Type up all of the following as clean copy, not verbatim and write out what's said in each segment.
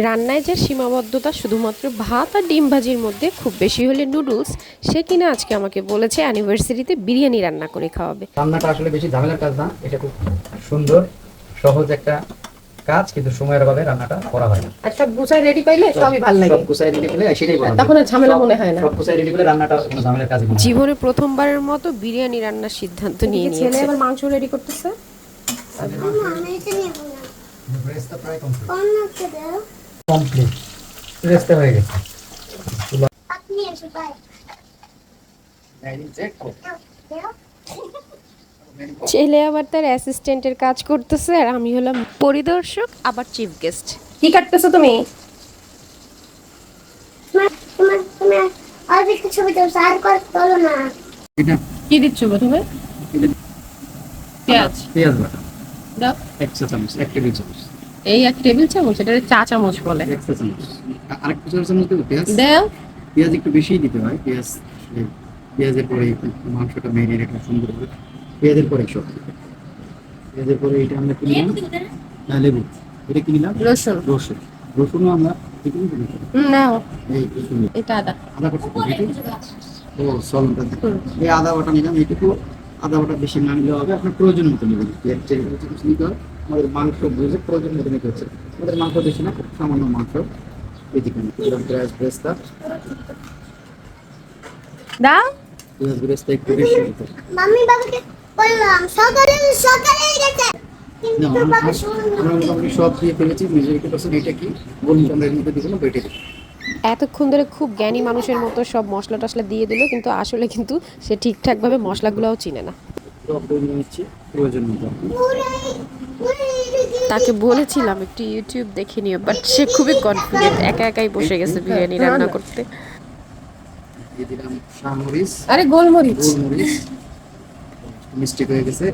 রান্নায় যে সীমাবদ্ধতা শুধুমাত্র ভাত আর ডিম ভাজির মধ্যে, খুব বেশি হলে নুডলস, সে কিনা আজকে আমাকে বলেছে অ্যানিভার্সারিতে বিরিয়ানি রান্না করে খাওয়াবে। রান্নাটা আসলে বেশি ঝামেলার কাজ না, এটা খুব সুন্দর সহজ একটা কাজ, কিন্তু সময়ের অভাবে রান্নাটা করা হয় না। আর সব গুছাই রেডি পাইলে সবই ভালো লাগে, সব গুছাই রেডি পেলে সেটাই বলা তখন আর ঝামেলা মনে হয় না। সব গুছাই রেডি পেলে রান্নাটা কোনো ঝামেলার কাজ না। জীবনে প্রথমবারের মতো বিরিয়ানি রান্নার সিদ্ধান্ত নিয়ে নিয়েছে। ছেলে আবার মাংস রেডি করতেছে। ব্রেস্টটা প্রায় কমপ্লিট, ব্রেস্টটা হয়ে গেছে। ছেলে আবার তার অ্যাসিস্ট্যান্টের কাজ করতেছে, আর আমি হলাম পরিদর্শক, আবার চিফ গেস্ট। কি কাটতেছো তুমি? এটা কি দিচ্ছ প্রথমে? পেঁয়াজ পেঁয়াজ বাটা দাও। 1 চা চামচ, 1 টেবিল চামচ। এই 1 টেবিল চামচ, এটা চা চামচ বলে। 1 চা চামচ, আরেকটু চা চামচ দেবো পেঁয়াজ। দাও। পেঁয়াজ একটু বেশিই দিতে হয়, পেঁয়াজ পেঁয়াজের পরে মাংসটা মেরিনেট সুন্দর করে, পেঁয়াজের পরে সব, পেঁয়াজের পরে এটা আমরা কিনলাম লেবু, এটা কি নিলাম রসুন। রসুন, রসুনও আমরা নাও। এই রসুন, এটা আদা। আদা করতে ও সলটা এই আদা বাটা নিলাম, এইটুকু আদা বাটা বেশি না নিলে হবে, আপনার প্রয়োজন মতো নেবেন। নিতে হয় আমাদের মাংস বুঝে প্রয়োজন মতো নিতে হচ্ছে, আমাদের মাংস বেশি না, খুব সামান্য মাংস। এদিকে পেঁয়াজ ব্রেস্তা, দাও। পেঁয়াজ ব্রেস্তা একটু বেশি দিতে হবে। মাম্মি বাবাকে বললাম সকালে সকালে গেছে কিন্তু বাবা শুনুন আমরা মোটামুটি সব দিয়ে ফেলেছি, মেজরিটি পার্সেন্ট। এটা কি গোলমরিচ আমরা এর মধ্যে দিলাম, বেটে দিই। এতক্ষণ ধরে খুব জ্ঞানী মানুষের মতো সব মশলা টশলা দিয়ে দিল, কিন্তু আসলে কিন্তু সে ঠিকঠাকভাবে মশলাগুলোও চিনে না। সব দিয়ে নিচ্ছি প্রয়োজন মতো। তাকে বলেছিলাম একটু ইউটিউব দেখে নিও, বাট সে খুবই কনফিডেন্ট, একা একাই বসে গেছে বিরিয়ানি রান্না করতে। দিয়ে দিলাম শামরিচ, আরে গোলমরিচ। গোলমরিচ মিষ্টি হয়ে গেছে।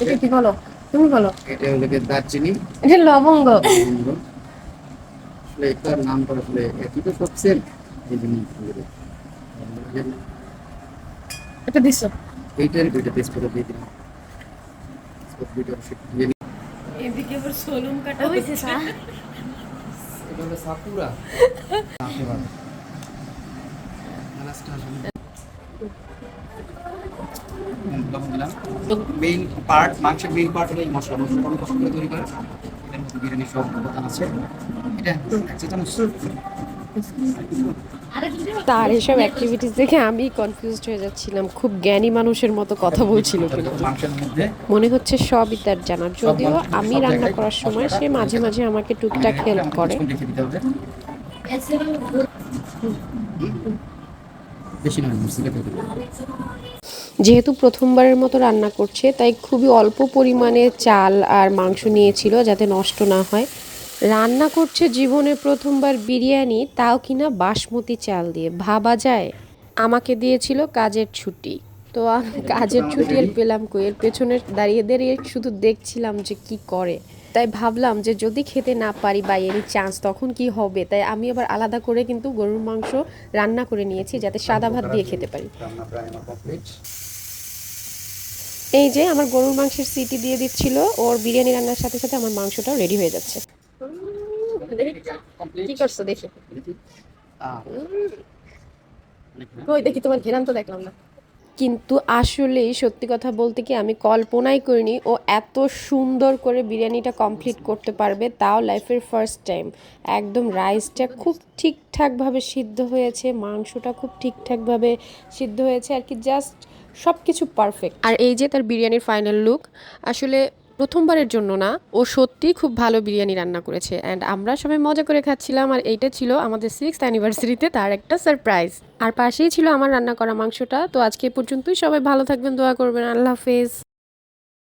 এটা কি বলো, তুমি বলো। এটা হলো গিয়ে দারচিনি, এটা লবঙ্গ। লবঙ্গ। আসলে এটার নামটা আসলে একই তো, সব সেম, এই জন্য এটা দিছো। এইটার দুইটা তেজপাতা দিয়ে দিলাম। তেজপাতা দুইটা অবশ্যই দিয়ে দিই। এদিকে আবার সোলুম কাটা হইছে স্যার এটা হলো সাকুরা আশীর্বাদ নালাস্টা আসলে লবণ দিলাম। মেইন পার্ট, মাংসের মেইন পার্ট হলো এই মশলা। মশলা অনেক কষ্ট করে তৈরি করে, এর মধ্যে বিরিয়ানি সব উপাদান আছে। এটা 1 চা চামচ। তার এসব অ্যাক্টিভিটিস দেখে আমি কনফিউজড হয়ে যাচ্ছিলাম, খুব জ্ঞানী মানুষের মতো কথা বলছিল কিন্তু মাংসের মধ্যে মনে হচ্ছে সবই তার জানা। যদিও আমি রান্না করার সময় সে মাঝে মাঝে আমাকে টুকটাক হেল্প করে। রেখে দিতে হবে, বেশি নয় মশলা দিয়ে দিতে হবে। যেহেতু প্রথমবারের মতো রান্না করছে, তাই খুবই অল্প পরিমাণে চাল আর মাংস নিয়েছিল যাতে নষ্ট না হয়। রান্না করছে জীবনে প্রথমবার বিরিয়ানি, তাও কিনা বাসমতি চাল দিয়ে, ভাবা যায়। আমাকে দিয়েছিল কাজের ছুটি, তো আমি কাজের ছুটি আর পেলাম কই, এর পেছনে দাঁড়িয়ে দাঁড়িয়ে শুধু দেখছিলাম যে কি করে। তাই ভাবলাম যে যদি খেতে না পারি বা এনি চান্স, তখন কি হবে। তাই আমি আবার আলাদা করে কিন্তু গরুর মাংস রান্না করে নিয়েছি যাতে সাদা ভাত দিয়ে খেতে পারি। রান্না প্রায় আমার কমপ্লিট। এই যে আমার গরুর মাংসের সিটি দিয়ে দিচ্ছিল, ওর বিরিয়ানি রান্নার সাথে সাথে আমার মাংসটাও রেডি হয়ে যাচ্ছে। কি করছো দেখি? কই দেখি, তোমার ঘেরান তো দেখলাম না। কিন্তু আসলেই সত্যি কথা বলতে কি, আমি কল্পনাই করিনি ও এত সুন্দর করে বিরিয়ানিটা কমপ্লিট করতে পারবে, তাও লাইফের ফার্স্ট টাইম। একদম রাইসটা খুব ঠিকঠাকভাবে সিদ্ধ হয়েছে, মাংসটা খুব ঠিকঠাকভাবে সিদ্ধ হয়েছে আর কি, জাস্ট সব কিছু পারফেক্ট। আর এই যে তার বিরিয়ানির ফাইনাল লুক, আসলে প্রথমবারের জন্য না, ও সত্যিই খুব ভালো বিরিয়ানি রান্না করেছে। অ্যান্ড আমরা সবাই মজা করে খাচ্ছিলাম, আর এইটা ছিল আমাদের 6th অ্যানিভার্সারিতে তার একটা সারপ্রাইজ। আর পাশেই ছিল আমার রান্না করা মাংসটা। তো আজকে এ পর্যন্তই, সবাই ভালো থাকবেন, দোয়া করবেন, আল্লাহ হাফেজ।